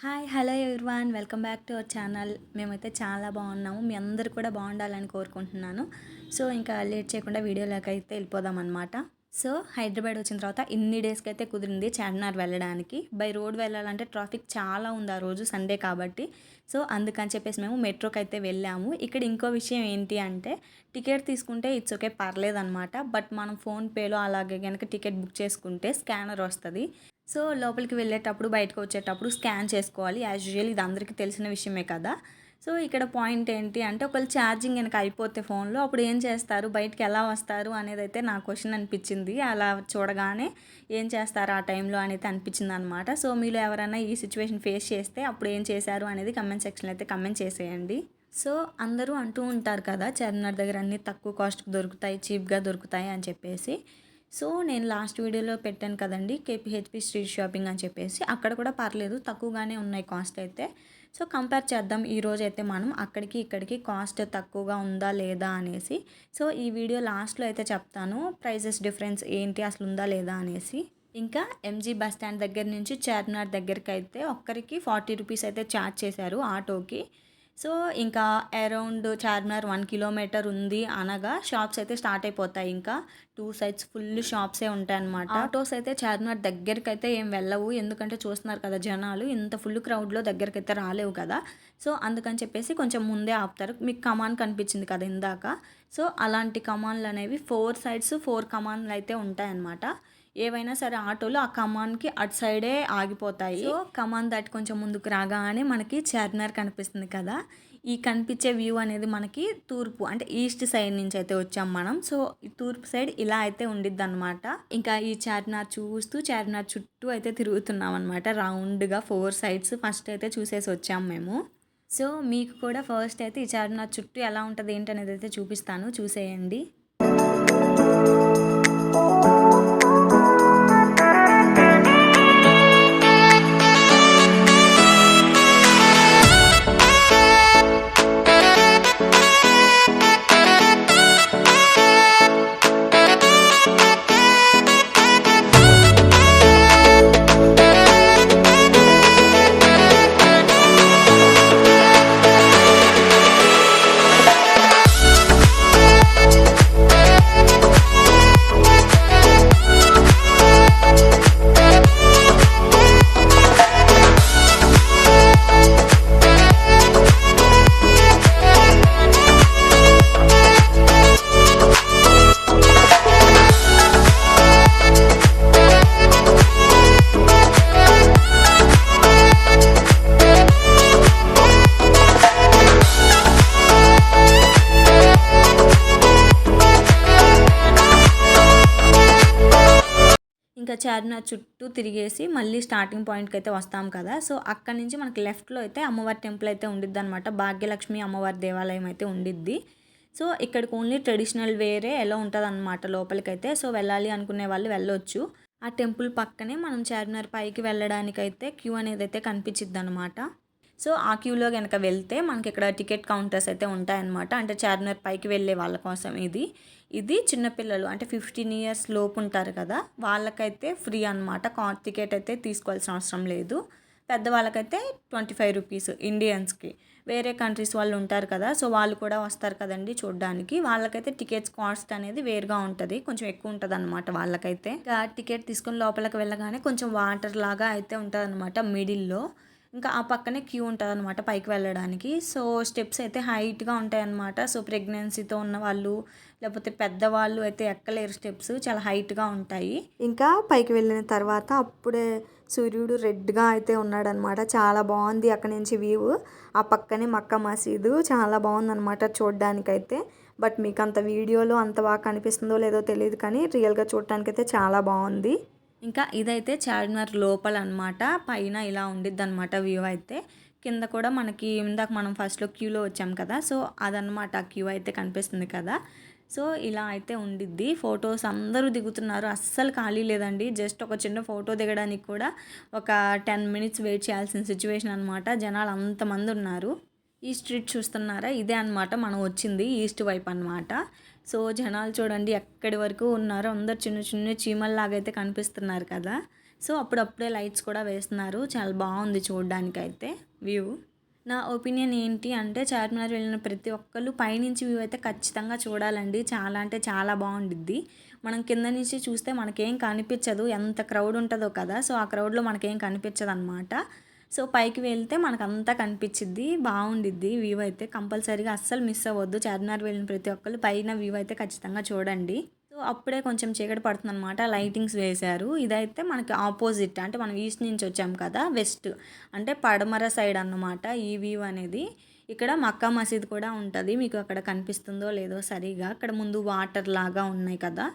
Hi hello everyone welcome back to our channel. మేమైతే చాలా బాగున్నాము. మీ అందరు కూడా బాగుండాలని కోరుకుంటున్నాను. సో ఇంకా లేట్ చేయకుండా వీడియోలోకి అయితే వెళ్ళిపోదాం అనమాట. సో హైదరాబాద్ వచ్చిన తర్వాత ఇన్ని డేస్కి అయితే కుదిరింది చార్మినార్ వెళ్ళడానికి. బై రోడ్ వెళ్ళాలంటే ట్రాఫిక్ చాలా ఉంది ఆ రోజు సండే కాబట్టి. సో అందుకని చెప్పేసి మేము మెట్రోకి అయితే వెళ్ళాము. ఇక్కడ ఇంకో విషయం ఏంటి అంటే టికెట్ తీసుకుంటే ఇట్స్ ఓకే పర్లేదన్నమాట. బట్ మనం ఫోన్పేలో అలాగే కనుక టికెట్ బుక్ చేసుకుంటే స్కానర్ వస్తుంది. సో లోపలికి వెళ్ళేటప్పుడు బయటకు వచ్చేటప్పుడు స్కాన్ చేసుకోవాలి. యాజ్ యూజువల్ ఇది అందరికీ తెలిసిన విషయమే కదా. సో ఇక్కడ పాయింట్ ఏంటి అంటే ఒకవేళ ఛార్జింగ్ కనుక అయిపోతే ఫోన్లో అప్పుడు ఏం చేస్తారు, బయటికి ఎలా వస్తారు అనేది అయితే నా క్వశ్చన్ అనిపించింది. అలా చూడగానే ఏం చేస్తారు ఆ టైంలో అనేది అనిపించింది అనమాట. సో మీరు ఎవరైనా ఈ సిచ్యువేషన్ ఫేస్ చేస్తే అప్పుడు ఏం చేశారు అనేది కమెంట్ సెక్షన్లో అయితే కమెంట్ చేసేయండి. సో అందరూ అంటూ ఉంటారు కదా చార్మినార్ దగ్గర అన్నీ తక్కువ కాస్ట్కి దొరుకుతాయి, చీప్గా దొరుకుతాయి అని చెప్పేసి. సో నేను లాస్ట్ వీడియోలో పెట్టాను కదండి కేపీహెచ్పి స్ట్రీట్ షాపింగ్ అని చెప్పేసి. అక్కడ కూడా పర్లేదు, తక్కువగానే ఉన్నాయి కాస్ట్ అయితే. సో కంపేర్ చేద్దాం ఈరోజు అయితే మనం అక్కడికి ఇక్కడికి కాస్ట్ తక్కువగా ఉందా లేదా అనేసి. సో ఈ వీడియో లాస్ట్లో అయితే చెప్తాను ప్రైజెస్ డిఫరెన్స్ ఏంటి అసలు ఉందా లేదా అనేసి. ఇంకా ఎంజీ బస్ స్టాండ్ దగ్గర నుంచి చార్మినార్ దగ్గరికి అయితే ఒక్కరికి 40 రూపీస్ అయితే ఛార్జ్ చేశారు ఆటోకి. సో ఇంకా అరౌండ్ చార్మినార్ 1 కిలోమీటర్ ఉంది అనగా షాప్స్ అయితే స్టార్ట్ అయిపోతాయి. ఇంకా 2 సైడ్స్ ఫుల్ షాప్సే ఉంటాయి అన్నమాట. ఆటోస్ అయితే చార్మినార్ దగ్గరికి అయితే ఏం వెళ్ళవు, ఎందుకంటే చూస్తున్నారు కదా జనాలు ఇంత ఫుల్ క్రౌడ్లో దగ్గరికి అయితే రాలేవు కదా. సో అందుకని చెప్పేసి కొంచెం ముందే ఆపుతారు. మీకు కమాన్ కనిపించింది కదా ఇందాక. సో అలాంటి కమాన్లు అనేవి 4 సైడ్స్ 4 కమాన్లు అయితే ఉంటాయన్నమాట. ఏవైనా సరే ఆటోలు ఆ కమాన్కి అటు సైడే ఆగిపోతాయి. సో కమాన్ దాటి కొంచెం ముందుకు రాగానే మనకి చార్మినార్ కనిపిస్తుంది కదా. ఈ కనిపించే వ్యూ అనేది మనకి తూర్పు అంటే ఈస్ట్ సైడ్ నుంచి అయితే వచ్చాం మనం. సో ఈ తూర్పు సైడ్ ఇలా అయితే ఉండిద్ది అనమాట. ఇంకా ఈ చార్మినార్ చూస్తూ చార్మినార్ చుట్టూ అయితే తిరుగుతున్నాం అనమాట. రౌండ్గా 4 సైడ్స్ ఫస్ట్ అయితే చూసేసి వచ్చాం మేము. సో మీకు కూడా ఫస్ట్ అయితే ఈ చార్మినార్ చుట్టూ ఎలా ఉంటుంది ఏంటనేది అయితే చూపిస్తాను, చూసేయండి. ఇంకా చార్మినార్ చుట్టూ తిరిగేసి మళ్ళీ స్టార్టింగ్ పాయింట్కి అయితే వస్తాం కదా. సో అక్కడి నుంచి మనకి లెఫ్ట్లో అయితే అమ్మవారి టెంపుల్ అయితే ఉండిద్ది అనమాట. భాగ్యలక్ష్మి అమ్మవారి దేవాలయం అయితే ఉండిద్ది. సో ఇక్కడికి ఓన్లీ ట్రెడిషనల్ వేరే ఎలా ఉంటుంది అనమాట లోపలికైతే. సో వెళ్ళాలి అనుకునే వాళ్ళు వెళ్ళొచ్చు. ఆ టెంపుల్ పక్కనే మనం చార్మినార్ పైకి వెళ్ళడానికైతే క్యూ అనేది అయితే కనిపించిద్ది అనమాట. సో ఆ క్యూలో కనుక వెళ్తే మనకి ఇక్కడ టికెట్ కౌంటర్స్ అయితే ఉంటాయన్నమాట. అంటే చార్మినార్ పైకి వెళ్ళే వాళ్ళ కోసం ఇది చిన్నపిల్లలు అంటే 15 ఇయర్స్ లోపు ఉంటారు కదా, వాళ్ళకైతే ఫ్రీ అనమాట. టికెట్ అయితే తీసుకోవాల్సిన అవసరం లేదు. పెద్దవాళ్ళకైతే 25 రూపీస్ ఇండియన్స్కి. వేరే కంట్రీస్ వాళ్ళు ఉంటారు కదా, సో వాళ్ళు కూడా వస్తారు కదండి చూడడానికి. వాళ్ళకైతే టికెట్స్ కాస్ట్ అనేది వేరుగా ఉంటుంది, కొంచెం ఎక్కువ ఉంటుంది అనమాట వాళ్ళకైతే. టికెట్ తీసుకొని లోపలికి వెళ్ళగానే కొంచెం వాటర్ లాగా అయితే ఉంటుంది అనమాట మిడిల్లో. ఇంకా ఆ పక్కనే క్యూ ఉంటుంది అనమాట పైకి వెళ్ళడానికి. సో స్టెప్స్ అయితే హైట్గా ఉంటాయి అన్నమాట. సో ప్రెగ్నెన్సీతో ఉన్న వాళ్ళు లేకపోతే పెద్దవాళ్ళు అయితే ఎక్కలేరు, స్టెప్స్ చాలా హైట్గా ఉంటాయి. ఇంకా పైకి వెళ్ళిన తర్వాత అప్పుడే సూర్యుడు రెడ్గా అయితే ఉన్నాడనమాట. చాలా బాగుంది అక్కడ నుంచి వ్యూ. ఆ పక్కనే మక్కా మసీదు చాలా బాగుందన్నమాట చూడడానికైతే. బట్ మీకు అంత వీడియోలో అంత బాగా కనిపిస్తుందో లేదో తెలియదు, కానీ రియల్గా చూడటానికైతే చాలా బాగుంది. ఇంకా ఇదైతే చార్మినార్ లోపల అనమాట. పైన ఇలా ఉండిద్ది అనమాట వ్యూ అయితే. కింద కూడా మనకి ఇందాక మనం ఫస్ట్లో క్యూలో వచ్చాం కదా, సో అదనమాట ఆ క్యూ అయితే కనిపిస్తుంది కదా. సో ఇలా అయితే ఉండిద్ది. ఫొటోస్ అందరూ దిగుతున్నారు, అస్సలు ఖాళీ లేదండి. జస్ట్ ఒక చిన్న ఫోటో దిగడానికి కూడా ఒక 10 మినిట్స్ వెయిట్ చేయాల్సిన సిచ్యువేషన్ అనమాట. జనాలు అంతమంది ఉన్నారు. ఈ స్ట్రీట్ చూస్తున్నారా, ఇదే అనమాట మనం వచ్చింది ఈస్ట్ వైపు అనమాట. సో జనాలు చూడండి ఎక్కడి వరకు ఉన్నారో, అందరు చిన్న చిన్న చీమల్లాగా అయితే కనిపిస్తున్నారు కదా. సో అప్పుడప్పుడే లైట్స్ కూడా వేస్తున్నారు. చాలా బాగుంది చూడడానికైతే వ్యూ. నా ఒపీనియన్ ఏంటి అంటే చార్మినార్ వెళ్ళిన ప్రతి ఒక్కళ్ళు పైనుంచి వ్యూ అయితే ఖచ్చితంగా చూడాలండి. చాలా అంటే చాలా బాగుండిద్ది. మనం కింద నుంచి చూస్తే మనకేం కనిపించదు, ఎంత క్రౌడ్ ఉంటుందో కదా. సో ఆ క్రౌడ్లో మనకేం కనిపించదు అనమాట. సో పైకి వెళ్తే మనకంతా కనిపించిద్ది, బాగుండిద్ది వ్యూ అయితే. కంపల్సరీగా అస్సలు మిస్ అవ్వద్దు. చార్మినార్ వెళ్ళిన ప్రతి ఒక్కళ్ళు పైన వ్యూ అయితే ఖచ్చితంగా చూడండి. సో అప్పుడే కొంచెం చీకటి పడుతుందనమాట, లైటింగ్స్ వేశారు. ఇదైతే మనకి ఆపోజిట్, అంటే మనం ఈస్ట్ నుంచి వచ్చాం కదా, వెస్ట్ అంటే పడమర సైడ్ అన్నమాట ఈ వ్యూ అనేది. ఇక్కడ మక్కా మసీద్ కూడా ఉంటుంది, మీకు అక్కడ కనిపిస్తుందో లేదో సరిగా. అక్కడ ముందు వాటర్ లాగా ఉన్నాయి కదా,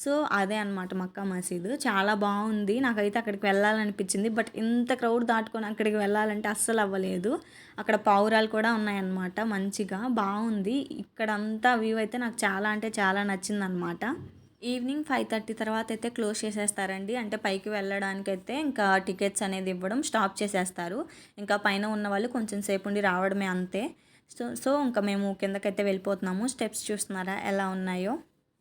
సో అదే అనమాట మక్కా మసీద్. చాలా బాగుంది, నాకైతే అక్కడికి వెళ్ళాలనిపించింది. బట్ ఇంత క్రౌడ్ దాటుకొని అక్కడికి వెళ్ళాలంటే అస్సలు అవ్వలేదు. అక్కడ పావురాలు కూడా ఉన్నాయన్నమాట, మంచిగా బాగుంది. ఇక్కడంతా వ్యూ అయితే నాకు చాలా అంటే చాలా నచ్చిందనమాట. ఈవినింగ్ 5:30 తర్వాత అయితే క్లోజ్ చేసేస్తారండి. అంటే పైకి వెళ్ళడానికైతే ఇంకా టికెట్స్ అనేది ఇవ్వడం స్టాప్ చేసేస్తారు. ఇంకా పైన ఉన్న వాళ్ళు కొంచెం సేపు ఉండి రావడమే అంతే. సో ఇంకా మేము కిందకైతే వెళ్ళిపోతున్నాము. స్టెప్స్ చూస్తున్నారా ఎలా ఉన్నాయో.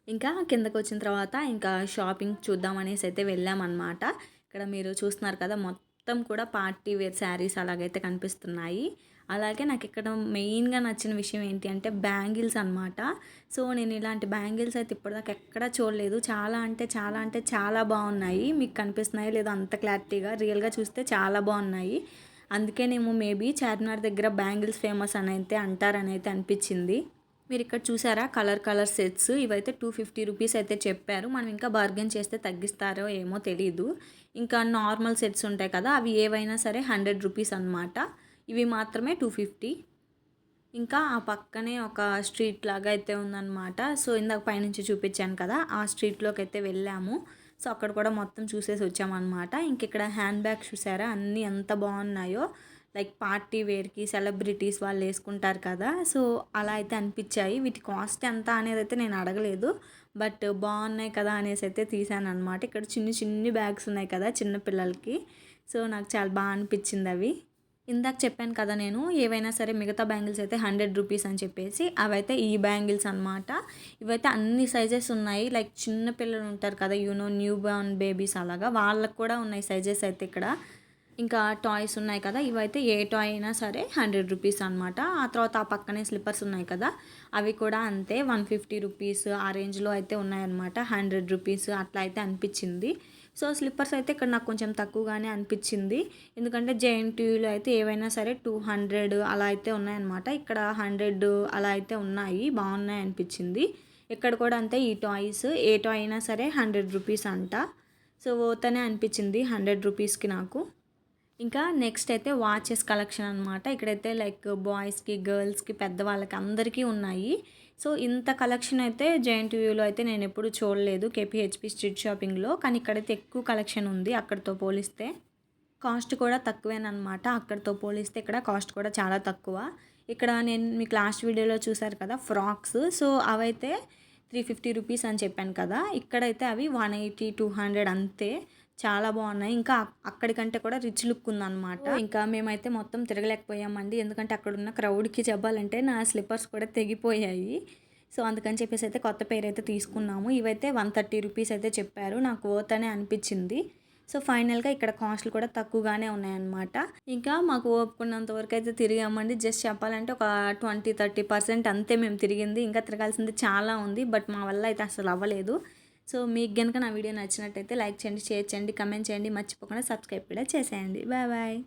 ఇంకా కిందకు వచ్చిన తర్వాత ఇంకా షాపింగ్ చూద్దాం అనేసి అయితే వెళ్ళామన్నమాట. ఇక్కడ మీరు చూస్తున్నారు కదా, మొత్తం కూడా పార్టీ వేర్ శారీస్ అలాగైతే కనిపిస్తున్నాయి. అలాగే నాకు ఇక్కడ మెయిన్గా నచ్చిన విషయం ఏంటి అంటే బ్యాంగిల్స్ అనమాట. సో నేను ఇలాంటి బ్యాంగిల్స్ అయితే ఇప్పటిదాకా ఎక్కడా చూడలేదు. చాలా అంటే చాలా అంటే చాలా బాగున్నాయి. మీకు కనిపిస్తున్నాయి లేదో అంత క్లారిటీగా, రియల్గా చూస్తే చాలా బాగున్నాయి. అందుకేనేమో మేబీ చార్మినార్ దగ్గర బ్యాంగిల్స్ ఫేమస్ అని అయితే అంటారని అయితే అనిపించింది. మీరు ఇక్కడ చూసారా కలర్ సెట్స్, ఇవైతే 250 రూపీస్ అయితే చెప్పారు. మనం ఇంకా బార్గెన్ చేస్తే తగ్గిస్తారో ఏమో తెలీదు. ఇంకా నార్మల్ సెట్స్ ఉంటాయి కదా, అవి ఏవైనా సరే 100 రూపీస్ అనమాట. ఇవి మాత్రమే 250. ఇంకా ఆ పక్కనే ఒక స్ట్రీట్ లాగా అయితే ఉందన్నమాట. సో ఇందాక పైనుంచి చూపించాను కదా, ఆ స్ట్రీట్లోకి అయితే వెళ్ళాము. సో అక్కడ కూడా మొత్తం చూసేసి వచ్చామన్నమాట. ఇంక ఇక్కడ హ్యాండ్ బ్యాగ్స్ చూసారా, అన్నీ ఎంత బాగున్నాయో. లైక్ పార్టీ వేర్కి సెలబ్రిటీస్ వాళ్ళు వేసుకుంటారు కదా, సో అలా అయితే అనిపించాయి. వీటి కాస్ట్ ఎంత అనేది అయితే నేను అడగలేదు, బట్ బాగున్నాయి కదా అనేసి అయితే తీసాను అనమాట. ఇక్కడ చిన్ని బ్యాగ్స్ ఉన్నాయి కదా చిన్న పిల్లలకి, సో నాకు చాలా బాగా అనిపించింది అవి. ఇందాక చెప్పాను కదా నేను, ఏవైనా సరే మిగతా బ్యాంగిల్స్ అయితే 100 రూపీస్ అని చెప్పేసి, అవైతే ఈ బ్యాంగిల్స్ అనమాట. ఇవైతే అన్ని సైజెస్ ఉన్నాయి. లైక్ చిన్న పిల్లలు ఉంటారు కదా, న్యూ బార్న్ బేబీస్, అలాగా వాళ్ళకు కూడా ఉన్నాయి సైజెస్ అయితే ఇక్కడ. ఇంకా టాయ్స్ ఉన్నాయి కదా, ఇవైతే ఏ టాయ్ అయినా సరే 100 రూపీస్ అనమాట. ఆ తర్వాత ఆ పక్కనే స్లిప్పర్స్ ఉన్నాయి కదా, అవి కూడా అంతే 150 రూపీస్ ఆ రేంజ్లో అయితే ఉన్నాయన్నమాట. 100 రూపీస్ అట్లా అయితే అనిపించింది. సో స్లిప్పర్స్ అయితే ఇక్కడ నాకు కొంచెం తక్కువగానే అనిపించింది, ఎందుకంటే జేఎన్టీయూలో అయితే ఏవైనా సరే 200 అలా అయితే ఉన్నాయన్నమాట. ఇక్కడ 100 అలా అయితే ఉన్నాయి, బాగున్నాయి అనిపించింది. ఇక్కడ కూడా అంతే, ఈ టాయ్స్ ఏ టాయ్ అయినా సరే 100 రూపీస్ అంట. సో ఓతనే అనిపించింది 100 రూపీస్కి నాకు. ఇంకా నెక్స్ట్ అయితే వాచెస్ కలెక్షన్ అనమాట. ఇక్కడైతే లైక్ బాయ్స్కి, గర్ల్స్కి, పెద్దవాళ్ళకి అందరికీ ఉన్నాయి. సో ఇంత కలెక్షన్ అయితే జేఎన్టీయూలో అయితే నేను ఎప్పుడు చూడలేదు, కేపీహెచ్పి స్ట్రీట్ షాపింగ్లో. కానీ ఇక్కడైతే ఎక్కువ కలెక్షన్ ఉంది అక్కడితో పోలిస్తే. కాస్ట్ కూడా తక్కువేనమాట, అక్కడితో పోలిస్తే ఇక్కడ కాస్ట్ కూడా చాలా తక్కువ. ఇక్కడ నేను మీకు లాస్ట్ వీడియోలో చూసారు కదా ఫ్రాక్స్, సో అవైతే 350 రూపీస్ అని చెప్పాను కదా, ఇక్కడైతే అవి 180, 200 అంతే. చాలా బాగున్నాయి. ఇంకా అక్కడికంటే కూడా రిచ్ లుక్ ఉందన్నమాట. ఇంకా మేమైతే మొత్తం తిరగలేకపోయామండి, ఎందుకంటే అక్కడ ఉన్న క్రౌడ్కి చెప్పాలంటే నా స్లిప్పర్స్ కూడా తెగిపోయాయి. సో అందుకని చెప్పేసి అయితే కొత్త పేరు అయితే తీసుకున్నాము. ఇవైతే 130 రూపీస్ అయితే చెప్పారు, నాకు వర్త్ అనే అనిపించింది. సో ఫైనల్గా ఇక్కడ కాస్ట్లు కూడా తక్కువగానే ఉన్నాయన్నమాట. ఇంకా మాకు ఓపుకున్నంత వరకు అయితే తిరిగామండి. జస్ట్ చెప్పాలంటే ఒక 20-30% అంతే మేము తిరిగింది, ఇంకా తిరగాల్సింది చాలా ఉంది. బట్ మా వల్ల అయితే అసలు అవ్వలేదు. సో మీకు కనుక నా వీడియో నచ్చినట్టయితే లైక్ చేయండి, షేర్ చేయండి, కమెంట్ చేయండి, మర్చిపోకుండా సబ్స్క్రైబ్ కూడా చేసేయండి. Bye bye.